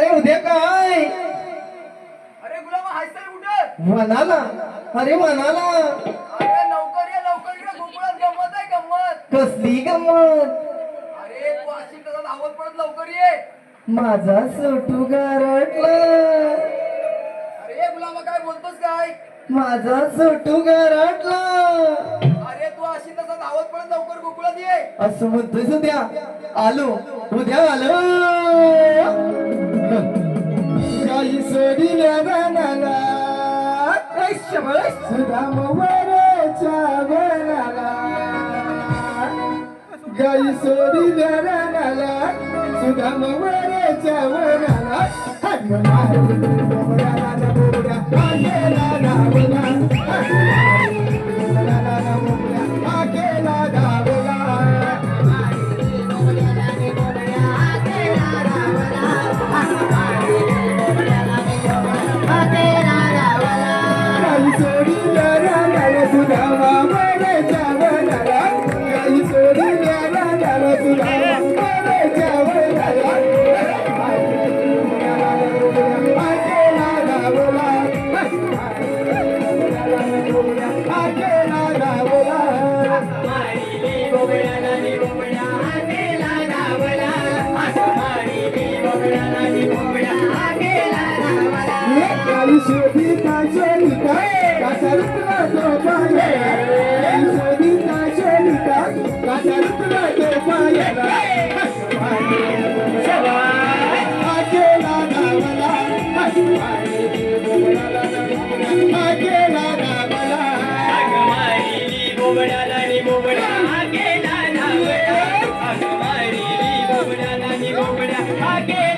अरे उद्या काय? अरे गुलाम हायसर कुठं? म्हणाला. अरे म्हणाला. अरे लवकर ये इकडे गोकुळात गंमत आहे गंमत. कसली गंमत? अरे तू अशी तसा धावत पडत लवकर ये. माझा सोटू गारटला. अरे गुलामा काय बोलतोस काय? माझा सोटू गारटला. अरे तू अशी तसा धावत पडत लवकर गोकुळात ये. असं म्हणतोय उद्या आलो. उद्या आलो. काही सोडील्या रानाला सुदाम वराच्या वनाला. गाई सोडील्या रानाला सुदाम वराच्या वनाला. आगे